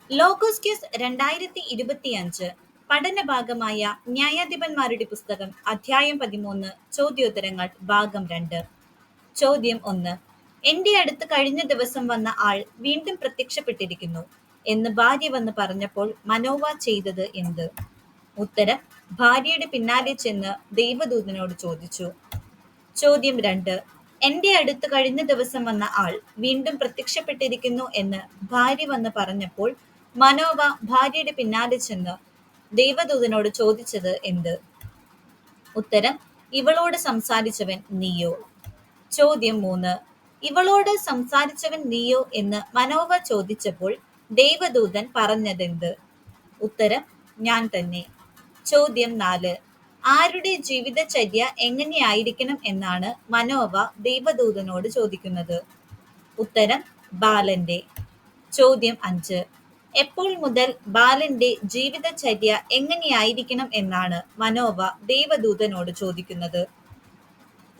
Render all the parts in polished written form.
Logos quiz 2025 പഠന ഭാഗമായ ന്യായാധിപന്മാരുടെ പുസ്തകം അധ്യായം 13 ചോദ്യോത്തരങ്ങൾ ഭാഗം 2. ചോദ്യം 1. എന്റെ അടുത്ത് കഴിഞ്ഞ ദിവസം വന്ന ആൾ വീണ്ടും പ്രത്യക്ഷപ്പെട്ടിരിക്കുന്നു എന്ന് ഭാര്യ വന്ന് പറഞ്ഞപ്പോൾ മനോവ ചെയ്തത് എന്ത്? ഉത്തരം: ഭാര്യയുടെ പിന്നാലെ ചെന്ന് ദൈവദൂതനോട് ചോദിച്ചു. ചോദ്യം 2. എന്റെ അടുത്ത് കഴിഞ്ഞ ദിവസം വന്ന ആൾ വീണ്ടും പ്രത്യക്ഷപ്പെട്ടിരിക്കുന്നു എന്ന് ഭാര്യ വന്ന് പറഞ്ഞപ്പോൾ മനോവ ഭാര്യയുടെ പിന്നാലെ ചെന്ന് ദൈവദൂതനോട് ചോദിച്ചത് എന്ത്? ഉത്തരം: ഇവളോട് സംസാരിച്ചവൻ നീയോ? ചോദ്യം 3. ഇവളോട് സംസാരിച്ചവൻ നീയോ എന്ന് മനോവ ചോദിച്ചപ്പോൾ ദൈവദൂതൻ പറഞ്ഞതെന്ത്? ഉത്തരം: ഞാൻ തന്നെ. ചോദ്യം 4. ആരുടെ ജീവിതചര്യ എങ്ങനെയായിരിക്കണം എന്നാണ് മനോവ ദൈവദൂതനോട് ചോദിക്കുന്നത്? ഉത്തരം: ബാലന്റെ. ചോദ്യം 5. എപ്പോൾ മുതൽ ബാലന്റെ ജീവിതചര്യ എങ്ങനെയായിരിക്കണം എന്നാണ് മനോവ ദൈവദൂതനോട് ചോദിക്കുന്നത്?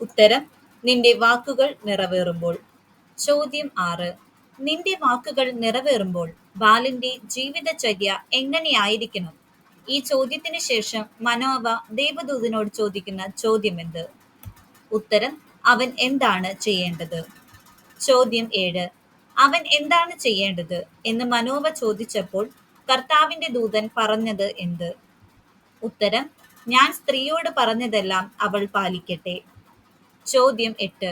ഉത്തരം: നിന്റെ വാക്കുകൾ നിറവേറുമ്പോൾ. ചോദ്യം 6. നിന്റെ വാക്കുകൾ നിറവേറുമ്പോൾ ബാലന്റെ ജീവിതചര്യ എങ്ങനെയായിരിക്കണം? ഈ ചോദ്യത്തിന് ശേഷം മനോവ ദൈവദൂതനോട് ചോദിക്കുന്ന ചോദ്യമെന്ത്? ഉത്തരം: അവൻ എന്താണ് ചെയ്യേണ്ടത്? ചോദ്യം 7. അവൻ എന്താണ് ചെയ്യേണ്ടത് എന്ന് മനോവ ചോദിച്ചപ്പോൾ കർത്താവിന്റെ ദൂതൻ പറഞ്ഞത് എന്ത്? ഉത്തരം: ഞാൻ സ്ത്രീയോട് പറഞ്ഞതെല്ലാം അവൾ പാലിക്കട്ടെ. ചോദ്യം 8.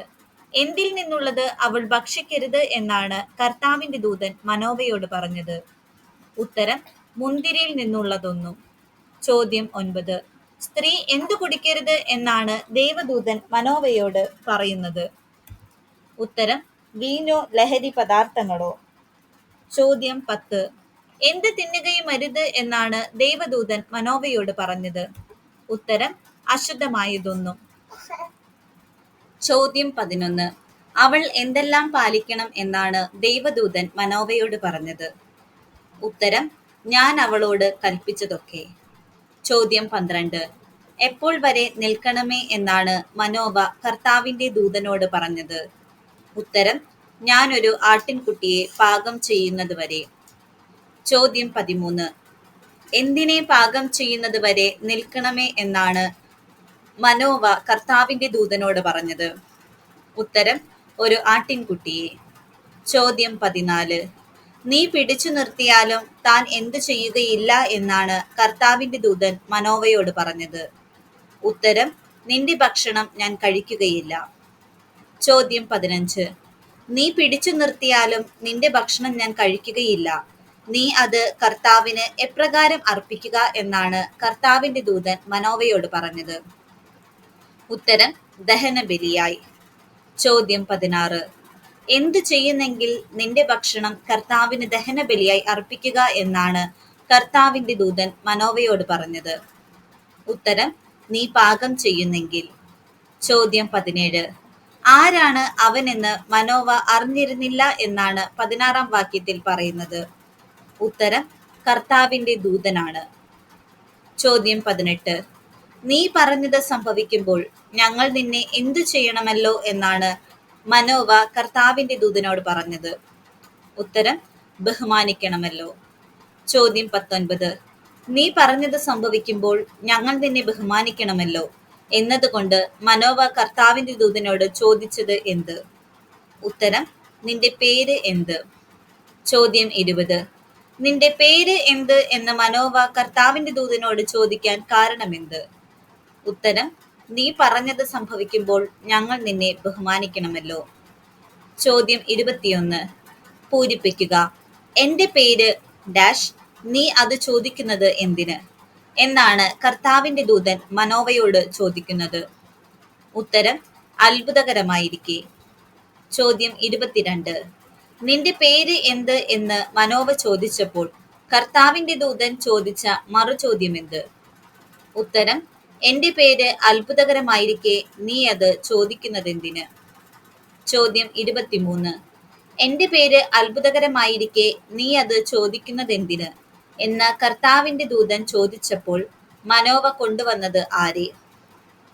എന്തിൽ നിന്നുള്ളത് അവൾ ഭക്ഷിക്കരുത് എന്നാണ് കർത്താവിന്റെ ദൂതൻ മനോവയോട് പറഞ്ഞത്? ഉത്തരം: മുന്തിരിയിൽ നിന്നുള്ളതൊന്നും. ചോദ്യം 9. സ്ത്രീ എന്തു കുടിക്കരുത് എന്നാണ് ദൈവദൂതൻ മനോവയോട് പറയുന്നത്? ഉത്തരം: വീഞ്ഞോ ലഹരി പദാർത്ഥങ്ങളോ. ചോദ്യം 10. എന്ത് തിന്നുകയും അരുത് എന്നാണ് ദൈവദൂതൻ മനോവയോട് പറഞ്ഞത്? ഉത്തരം: അശുദ്ധമായതൊന്നും. ചോദ്യം 11. അവൾ എന്തെല്ലാം പാലിക്കണം എന്നാണ് ദൈവദൂതൻ മനോവയോട് പറഞ്ഞത്? ഉത്തരം: ഞാൻ അവളോട് കൽപ്പിച്ചതൊക്കെ. ചോദ്യം 12. എപ്പോൾ വരെ നിൽക്കണമേ എന്നാണ് മനോവ കർത്താവിന്റെ ദൂതനോട് പറഞ്ഞത്? ഉത്തരം: ഞാനൊരു ആട്ടിൻകുട്ടിയെ പാകം ചെയ്യുന്നത് വരെ. ചോദ്യം 13. എന്തിനെ പാകം ചെയ്യുന്നത് വരെ നിൽക്കണമേ എന്നാണ് മനോവ കർത്താവിന്റെ ദൂതനോട് പറഞ്ഞത്? ഉത്തരം: ഒരു ആട്ടിൻകുട്ടിയെ. ചോദ്യം 14. നീ പിടിച്ചു നിർത്തിയാലും താൻ എന്തു ചെയ്യുകയില്ല എന്നാണ് കർത്താവിന്റെ ദൂതൻ മനോവയോട് പറഞ്ഞത്? ഉത്തരം: നിന്റെ ഭക്ഷണം ഞാൻ കഴിക്കുകയില്ല. ചോദ്യം 15. നീ പിടിച്ചു നിർത്തിയാലും നിന്റെ ഭക്ഷണം ഞാൻ കഴിക്കുകയില്ല. നീ അത് കർത്താവിന് എപ്രകാരം അർപ്പിക്കുക എന്നാണ് കർത്താവിന്റെ ദൂതൻ മനോവയോട് പറഞ്ഞത്? ഉത്തരം: ദഹനബലിയായി. ചോദ്യം 16. എന്തു ചെയ്യുന്നെങ്കിൽ നിന്റെ ഭക്ഷണം കർത്താവിന് ദഹനബലിയായി അർപ്പിക്കുക എന്നാണ് കർത്താവിന്റെ ദൂതൻ മനോവയോട് പറഞ്ഞത്? ഉത്തരം: നീ പാകം ചെയ്യുന്നെങ്കിൽ. ചോദ്യം 17. ആരാണ് അവനെന്ന് മനോവ അറിഞ്ഞിരുന്നില്ല എന്നാണ് 16-ാം വാക്യത്തിൽ പറയുന്നത്? ഉത്തരം: കർത്താവിന്റെ ദൂതനാണ്. ചോദ്യം 18. നീ പറഞ്ഞത് സംഭവിക്കുമ്പോൾ ഞങ്ങൾ നിന്നെ എന്തു ചെയ്യണമല്ലോ എന്നാണ് മനോവ കർത്താവിന്റെ ദൂതനോട് പറഞ്ഞത്? ഉത്തരം: ബഹുമാനിക്കണമല്ലോ. ചോദ്യം 19. നീ പറഞ്ഞത് സംഭവിക്കുമ്പോൾ ഞങ്ങൾ നിന്നെ ബഹുമാനിക്കണമല്ലോ എന്നതുകൊണ്ട് മനോവ കർത്താവിന്റെ ദൂതനോട് ചോദിച്ചത് എന്ത്? ഉത്തരം: നിന്റെ പേര് എന്ത്? ചോദ്യം 20. നിന്റെ പേര് എന്ത് എന്ന് മനോവ കർത്താവിന്റെ ദൂതനോട് ചോദിക്കാൻ കാരണമെന്ത്? ഉത്തരം: നീ പറഞ്ഞത് സംഭവിക്കുമ്പോൾ ഞങ്ങൾ നിന്നെ ബഹുമാനിക്കണമല്ലോ. ചോദ്യം 21. പൂരിപ്പിക്കുക. എന്റെ പേര് ഡാഷ്, നീ അത് ചോദിക്കുന്നത് എന്തിന് എന്നാണ് കർത്താവിന്റെ ദൂതൻ മനോവയോട് ചോദിക്കുന്നത്? ഉത്തരം: അത്ഭുതകരമായിരിക്കെ. ചോദ്യം 22. നിന്റെ പേര് എന്ത് എന്ന് മനോവ ചോദിച്ചപ്പോൾ കർത്താവിന്റെ ദൂതൻ ചോദിച്ച മറുചോദ്യം എന്ത്? ഉത്തരം: എന്റെ പേര് അത്ഭുതകരമായിരിക്കെ നീ അത് ചോദിക്കുന്നതെന്തിന്? ചോദ്യം 23. എന്റെ പേര് അത്ഭുതകരമായിരിക്കെ നീ അത് ചോദിക്കുന്നതെന്തിന് എന്ന് കർത്താവിന്റെ ദൂതൻ ചോദിച്ചപ്പോൾ മനോവ കൊണ്ടുവന്നത് ആരെ?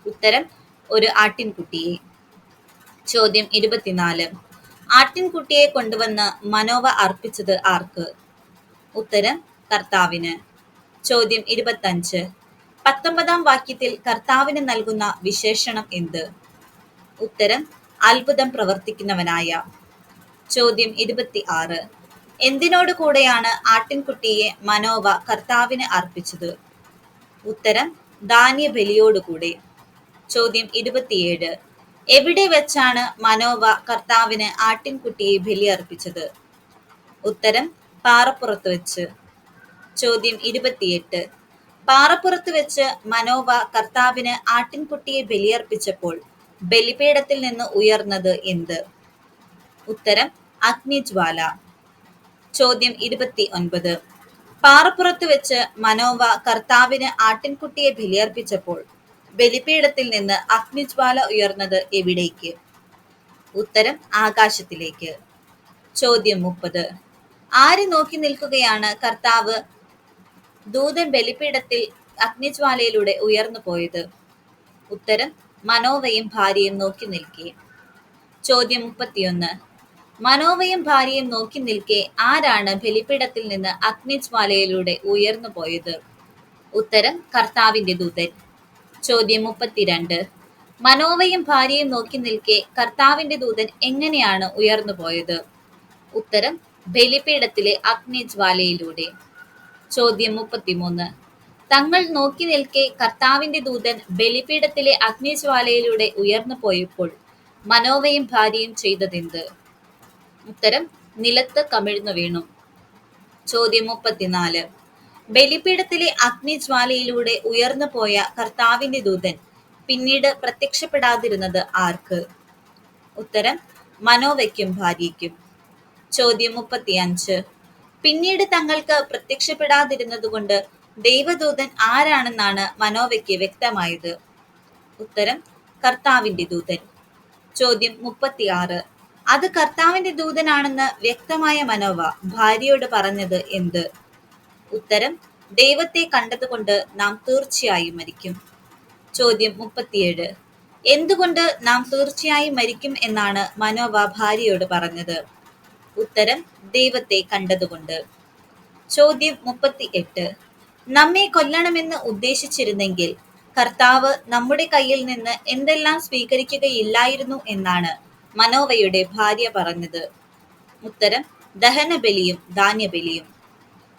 ഉത്തരം: ഒരു ആട്ടിൻകുട്ടിയെ. ചോദ്യം 24. ആട്ടിൻകുട്ടിയെ കൊണ്ടുവന്ന് മനോവ അർപ്പിച്ചത് ആർക്ക്? ഉത്തരം കർത്താവിന്. ചോദ്യം 25. 19 വാക്യത്തിൽ കർത്താവിന് നൽകുന്ന വിശേഷണം എന്ത്? ഉത്തരം അത്ഭുതം പ്രവർത്തിക്കുന്നവനായ. ചോദ്യം 26. എന്തിനോട് കൂടെയാണ് ആട്ടിൻകുട്ടിയെ മനോവ കർത്താവിന് അർപ്പിച്ചത്? ഉത്തരം ധാന്യബലിയോടുകൂടെ. ചോദ്യം 27. എവിടെ വെച്ചാണ് മനോവ കർത്താവിന് ആട്ടിൻകുട്ടിയെ ബലിയർപ്പിച്ചത്? ഉത്തരം പാറപ്പുറത്ത് വെച്ച്. ചോദ്യം 28. പാറപ്പുറത്ത് വെച്ച് മനോവ കർത്താവിന് ആട്ടിൻകുട്ടിയെ ബലിയർപ്പിച്ചപ്പോൾ ബലിപീഠത്തിൽ നിന്ന് ഉയർന്നത് എന്ത്? ഉത്തരം അഗ്നിജ്വാല. ചോദ്യം 29. പാറപ്പുറത്ത് വെച്ച് മനോവ കർത്താവിന് ആട്ടിൻകുട്ടിയെ ബലിയർപ്പിച്ചപ്പോൾ ബലിപീഠത്തിൽ നിന്ന് അഗ്നിജ്വാല ഉയർന്നത് എവിടേക്ക്? ഉത്തരം ആകാശത്തിലേക്ക്. ചോദ്യം 30. ആര് നോക്കി നിൽക്കുകയാണ് കർത്താവ് ദൂതൻ ബലിപീഠത്തിൽ അഗ്നിജ്വാലയിലൂടെ ഉയർന്നു പോയത്? ഉത്തരം മനോവയും ഭാര്യയും നോക്കി നിൽക്കെ. ചോദ്യം 31. മനോവയും ഭാര്യയും നോക്കി നിൽക്കെ ആരാണ് ബലിപീഠത്തിൽ നിന്ന് അഗ്നിജ്വാലയിലൂടെ ഉയർന്നു പോയത്? ഉത്തരം കർത്താവിന്റെ ദൂതൻ. ചോദ്യം 32. മനോവയും ഭാര്യയും നോക്കി നിൽക്കെ കർത്താവിന്റെ ദൂതൻ എങ്ങനെയാണ് ഉയർന്നു പോയത്? ഉത്തരം ബലിപീഠത്തിലെ അഗ്നിജ്വാലയിലൂടെ. ചോദ്യം 33. തങ്ങൾ നോക്കി നിൽക്കെ കർത്താവിന്റെ ദൂതൻ ബലിപീഠത്തിലെ അഗ്നിജ്വാലയിലൂടെ ഉയർന്നു പോയപ്പോൾ മനോവയും ഭാര്യയും ചെയ്തതെന്ത്? ഉത്തരം നിലത്ത് കമിഴ്ന്നു വീണു. ചോദ്യം 34. ബലിപീഠത്തിലെ അഗ്നിജ്വാലയിലൂടെ ഉയർന്നു പോയ കർത്താവിന്റെ ദൂതൻ പിന്നീട് പ്രത്യക്ഷപ്പെടാതിരുന്നത് ആർക്ക്? ഉത്തരം മനോവയ്ക്കും ഭാര്യയ്ക്കും. ചോദ്യം 35. പിന്നീട് തങ്ങൾക്ക് പ്രത്യക്ഷപ്പെടാതിരുന്നതുകൊണ്ട് ദൈവദൂതൻ ആരാണെന്നാണ് മനോവയ്ക്ക് വ്യക്തമായത്? ഉത്തരം കർത്താവിന്റെ ദൂതൻ. ചോദ്യം 36. അത് കർത്താവിന്റെ ദൂതനാണെന്ന് വ്യക്തമായ മനോവ ഭാര്യയോട് പറഞ്ഞത് എന്ത്? ഉത്തരം ദൈവത്തെ കണ്ടതുകൊണ്ട് നാം തീർച്ചയായും മരിക്കും. ചോദ്യം 37. എന്തുകൊണ്ട് നാം തീർച്ചയായും മരിക്കും എന്നാണ് മനോവ ഭാര്യയോട് പറഞ്ഞത്? ഉത്തരം ദൈവത്തെ കണ്ടതുകൊണ്ട്. ചോദ്യം 38. നമ്മെ കൊല്ലണമെന്ന് ഉദ്ദേശിച്ചിരുന്നെങ്കിൽ കർത്താവ് നമ്മുടെ കയ്യിൽ നിന്ന് എന്തെല്ലാം സ്വീകരിക്കുകയില്ലായിരുന്നു എന്നാണ് മനോവയുടെ ഭാര്യ പറഞ്ഞത്? ഉത്തരം ദഹനബലിയും ധാന്യബലിയും.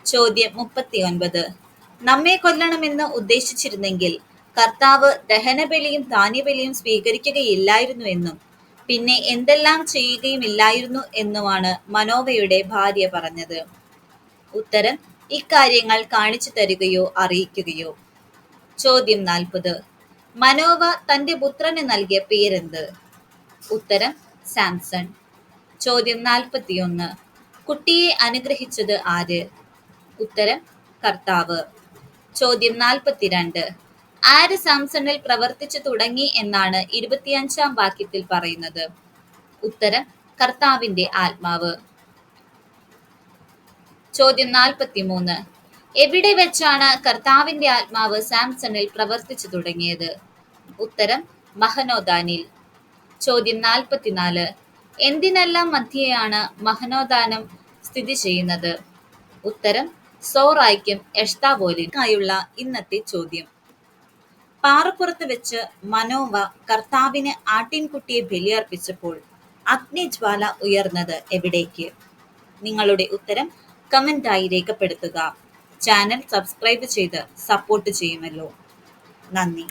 ചോദ്യം 39. നമ്മെ കൊല്ലണമെന്ന് ഉദ്ദേശിച്ചിരുന്നെങ്കിൽ കർത്താവ് ദഹനബലിയും ധാന്യബലിയും സ്വീകരിക്കുകയില്ലായിരുന്നു എന്നും പിന്നെ എന്തെല്ലാം ചെയ്യുകയുമില്ലായിരുന്നു എന്നുമാണ് മനോവയുടെ ഭാര്യ പറഞ്ഞത്? ഉത്തരം ഇക്കാര്യങ്ങൾ കാണിച്ചു തരികയോ അറിയിക്കുകയോ. ചോദ്യം 40. മനോവ തന്റെ പുത്രന് നൽകിയ പേരെന്ത്? ഉത്തരം സാംസൺ. ചോദ്യം 41. കുട്ടിയെ അനുഗ്രഹിച്ചത് ആര്? ഉത്തരം കർത്താവ്. ചോദ്യം 42. ആര് സാംസണിൽ പ്രവർത്തിച്ചു തുടങ്ങി എന്നാണ് 25 വാക്യത്തിൽ പറയുന്നത്? ഉത്തരം കർത്താവിന്റെ ആത്മാവ്. ചോദ്യം 43. എവിടെ വെച്ചാണ് കർത്താവിന്റെ ആത്മാവ് സാംസണിൽ പ്രവർത്തിച്ചു തുടങ്ങിയത്? ഉത്തരം മഹനോദാനിൽ. ചോദ്യം 44. എന്തിനെല്ലാം മധ്യേയാണ് മഹനോദാനം സ്ഥിതി ചെയ്യുന്നത്? ഉത്തരം സോറായ്ക്കും എഷ്താവോലിനായുള്ള ഇന്നത്തെ ചോദ്യം. പാറപ്പുറത്ത് വെച്ച് മനോവ കർത്താവിന് ആട്ടിൻകുട്ടിയെ ബലിയർപ്പിച്ചപ്പോൾ അഗ്നിജ്വാല ഉയർന്നത് എവിടേക്ക്? നിങ്ങളുടെ ഉത്തരം കമന്റായി രേഖപ്പെടുത്തുക. ചാനൽ സബ്സ്ക്രൈബ് ചെയ്ത് സപ്പോർട്ട് ചെയ്യുമല്ലോ. നന്ദി.